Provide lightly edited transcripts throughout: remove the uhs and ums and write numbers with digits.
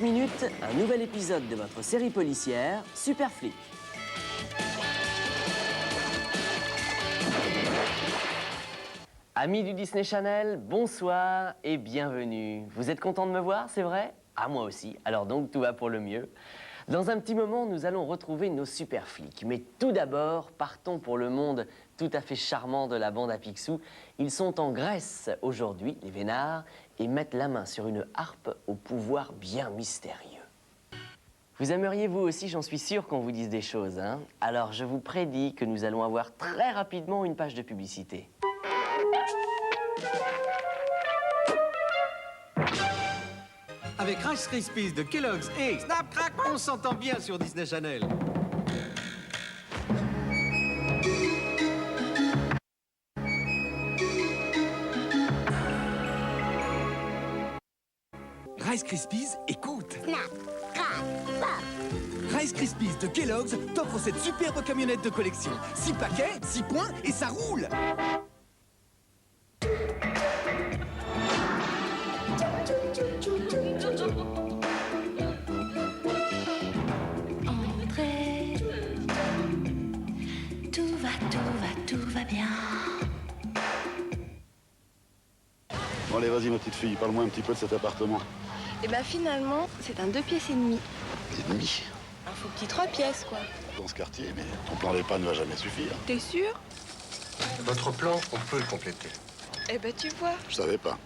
minutes minutes, un nouvel épisode de votre série policière, Super Flic. Amis du Disney Channel, bonsoir et bienvenue. Vous êtes contents de me voir, c'est vrai? Ah, moi aussi, alors donc tout va pour le mieux. Dans un petit moment, nous allons retrouver nos super flics. Mais tout d'abord, partons pour le monde tout à fait charmant de la bande à Picsou. Ils sont en Grèce aujourd'hui, les vénards, et mettent la main sur une harpe au pouvoir bien mystérieux. Vous aimeriez vous aussi, j'en suis sûr, qu'on vous dise des choses, hein? Alors je vous prédis que nous allons avoir très rapidement une page de publicité. Avec Rice Krispies de Kellogg's et Snap Crack, on s'entend bien sur Disney Channel. Rice Krispies, écoute! Snap, crack, pop. Rice Krispies de Kellogg's t'offre cette superbe camionnette de collection. 6 paquets, 6 points et ça roule! Entrez. Tout va bien. Bon allez, vas-y ma petite fille, parle-moi un petit peu de cet appartement. Et ben finalement, c'est un 2 pièces et demi. Et demi. Un faux petit 3 pièces, quoi. Dans ce quartier, mais ton plan d'épargne ne va jamais suffire. T'es sûr? Votre plan, on peut le compléter. Eh ben tu vois. Je savais pas.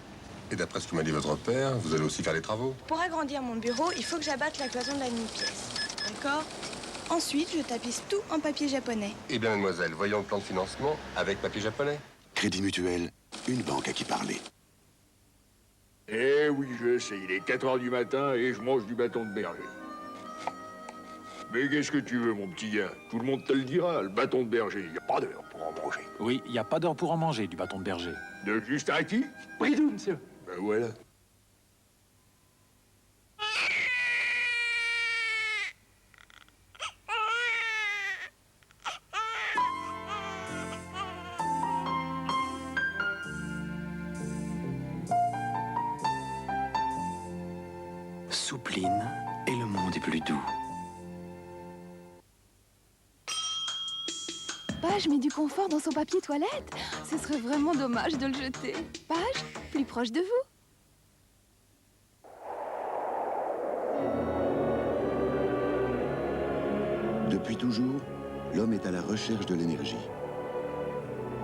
Et d'après ce que m'a dit votre père, vous allez aussi faire les travaux. Pour agrandir mon bureau, il faut que j'abatte la cloison de la demi-pièce. D'accord? Ensuite, je tapisse tout en papier japonais. Eh bien, mademoiselle, voyons le plan de financement avec papier japonais. Crédit Mutuel, une banque à qui parler. Eh oui, je sais, il est 4 heures du matin et je mange du bâton de berger. Mais qu'est-ce que tu veux, mon petit gars? Tout le monde te le dira, le bâton de berger, il n'y a pas d'heure pour en manger. Oui, il n'y a pas d'heure pour en manger, du bâton de berger. De juste à qui? Oui, monsieur. Ben voilà. Soupline et le monde est plus doux. Page met du confort dans son papier toilette. Ce serait vraiment dommage de le jeter. Page, plus proche de vous. Depuis toujours, l'homme est à la recherche de l'énergie.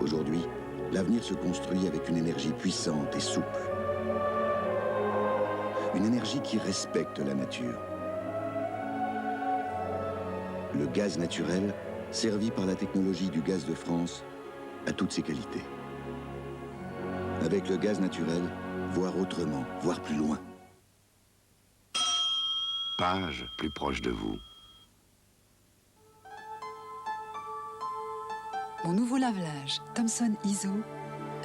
Aujourd'hui, l'avenir se construit avec une énergie puissante et souple. Une énergie qui respecte la nature. Le gaz naturel, servi par la technologie du gaz de France, a toutes ses qualités. Avec le gaz naturel, voir autrement, voir plus loin. Page, plus proche de vous. Mon nouveau lave-linge, Thomson ISO,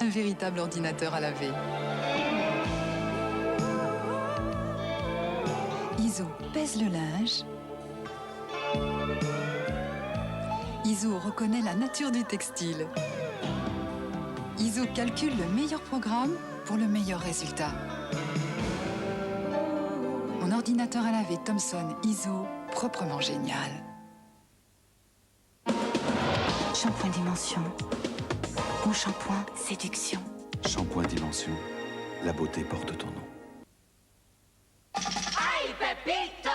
un véritable ordinateur à laver. ISO pèse le linge. ISO reconnaît la nature du textile. ISO calcule le meilleur programme pour le meilleur résultat. Mon ordinateur à laver Thomson ISO, proprement génial. Shampoing Dimension. Mon shampoing séduction. Shampoing Dimension, la beauté porte ton nom. Ay, Pepito!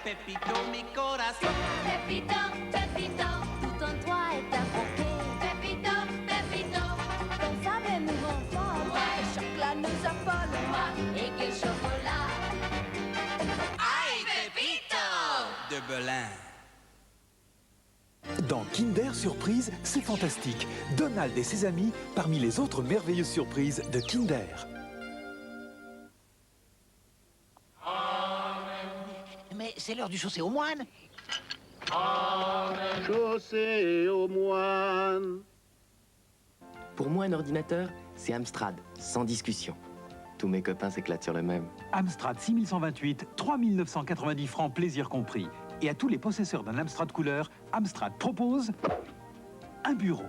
Pepito, mi corazón. Pepito, Pepito, tout en toi est un bouquet. Pepito, Pepito, comme ça même nous ensemble. Ouais, chocolat nous affole, et quel chocolat! Ay, Pepito! De Belin. Dans Kinder Surprise, c'est fantastique. Donald et ses amis parmi les autres merveilleuses surprises de Kinder. Mais c'est l'heure du chausser aux moines. Chaussée aux moines. Pour moi, un ordinateur, c'est Amstrad, sans discussion. Tous mes copains s'éclatent sur le même. Amstrad 6128, 3990 francs, plaisir compris. Et à tous les possesseurs d'un Amstrad couleur, Amstrad propose un bureau.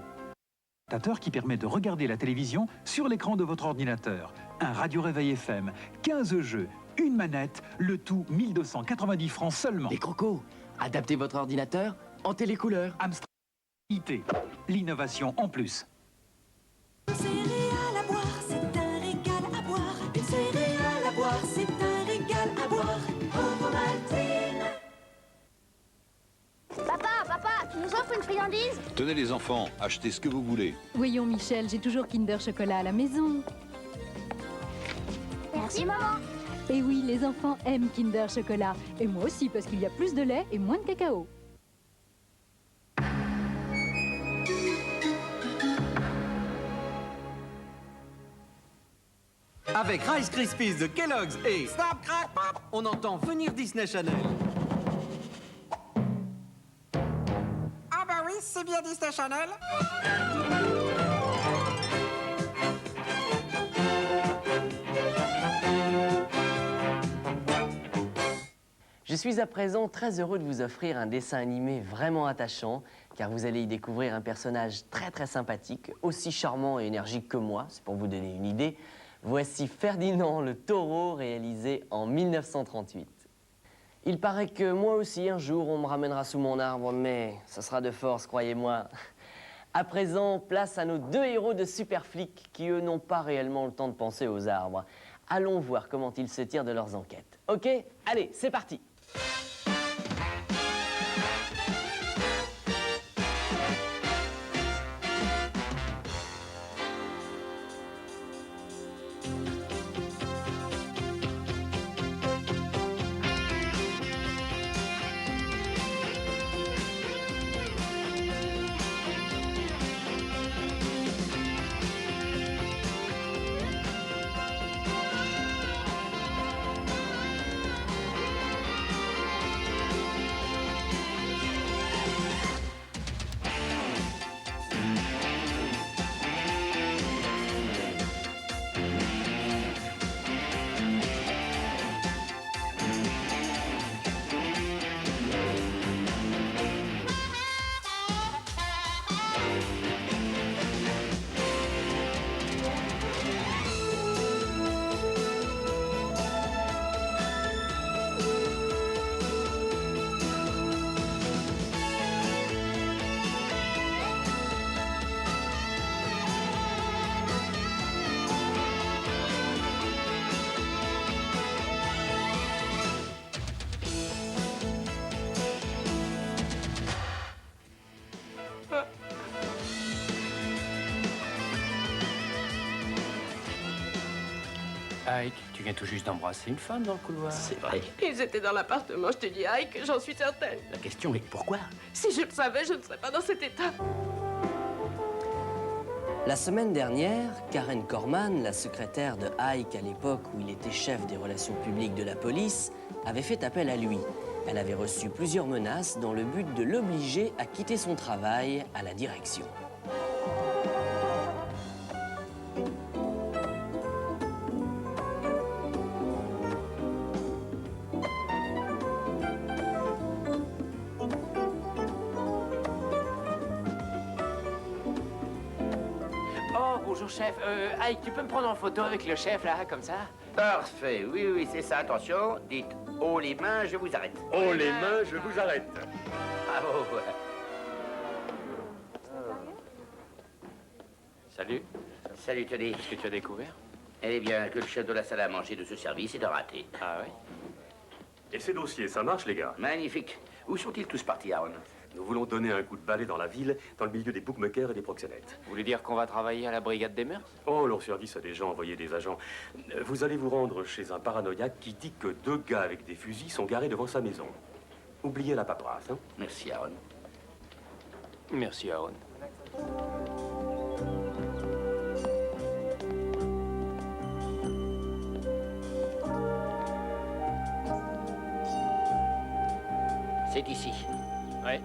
Qui permet de regarder la télévision sur l'écran de votre ordinateur. Un radio-réveil FM, 15 jeux, une manette, le tout 1290 francs seulement. Les crocos, adaptez votre ordinateur en télécouleur. Amstrad IT, l'innovation en plus. Céréales à boire, c'est un régal à boire. Une céréale à boire, c'est un régal à boire. Ovomaltine. Papa, tu nous offres une friandise? Tenez les enfants, achetez ce que vous voulez. Voyons Michel, j'ai toujours Kinder Chocolat à la maison. Merci maman. Et oui, les enfants aiment Kinder Chocolat. Et moi aussi, parce qu'il y a plus de lait et moins de cacao. Avec Rice Krispies de Kellogg's et Snap Crack Pop, on entend venir Disney Channel. Ah bah oui, c'est bien Disney Channel. Je suis à présent très heureux de vous offrir un dessin animé vraiment attachant, car vous allez y découvrir un personnage très sympathique, aussi charmant et énergique que moi, c'est pour vous donner une idée. Voici Ferdinand le taureau, réalisé en 1938. Il paraît que moi aussi, un jour, on me ramènera sous mon arbre, mais ça sera de force, croyez-moi. À présent, place à nos deux héros de super flics qui, eux, n'ont pas réellement le temps de penser aux arbres. Allons voir comment ils se tirent de leurs enquêtes. Ok? Allez, c'est parti! Ike, tu viens tout juste d'embrasser une femme dans le couloir. C'est vrai. Ils étaient dans l'appartement, je te dis, Ike, j'en suis certaine. La question est pourquoi? Si je le savais, je ne serais pas dans cet état. La semaine dernière, Karen Corman, la secrétaire de Ike à l'époque où il était chef des relations publiques de la police, avait fait appel à lui. Elle avait reçu plusieurs menaces dans le but de l'obliger à quitter son travail à la direction. Bonjour chef, Ike, tu peux me prendre en photo avec le chef là, comme ça? Parfait, oui, c'est ça, attention. Dites haut les mains, je vous arrête. Oh les mains, je vous arrête. Bravo. Salut. Salut, Tony. Qu'est-ce que tu as découvert? Eh bien, que le chef de la salle à manger de ce service est raté. Ah oui? Et ces dossiers, ça marche, les gars? Magnifique. Où sont-ils tous partis, Aaron? Nous voulons donner un coup de balai dans la ville, dans le milieu des bookmakers et des proxénètes. Vous voulez dire qu'on va travailler à la brigade des mœurs? Oh, leur service a déjà envoyé des agents. Vous allez vous rendre chez un paranoïaque qui dit que 2 gars avec des fusils sont garés devant sa maison. Oubliez la paperasse, hein? Merci, Aaron. Merci, Aaron. C'est ici. Ouais.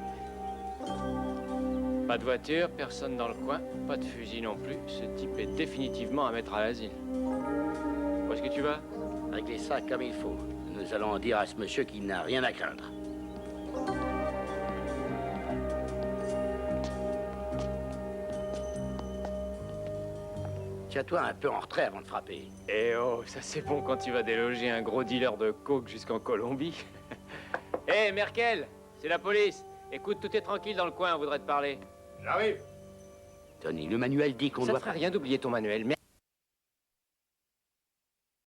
Pas de voiture, personne dans le coin, pas de fusil non plus. Ce type est définitivement à mettre à l'asile. Où est-ce que tu vas? Réglez ça comme il faut. Nous allons dire à ce monsieur qu'il n'a rien à craindre. Tiens-toi un peu en retrait avant de frapper. Eh oh, ça c'est bon quand tu vas déloger un gros dealer de coke jusqu'en Colombie. Hé, Merkel, c'est la police. Écoute, tout est tranquille dans le coin, on voudrait te parler. J'arrive. Tony, le manuel dit qu'on Ça doit... te ferait rien d'oublier ton manuel.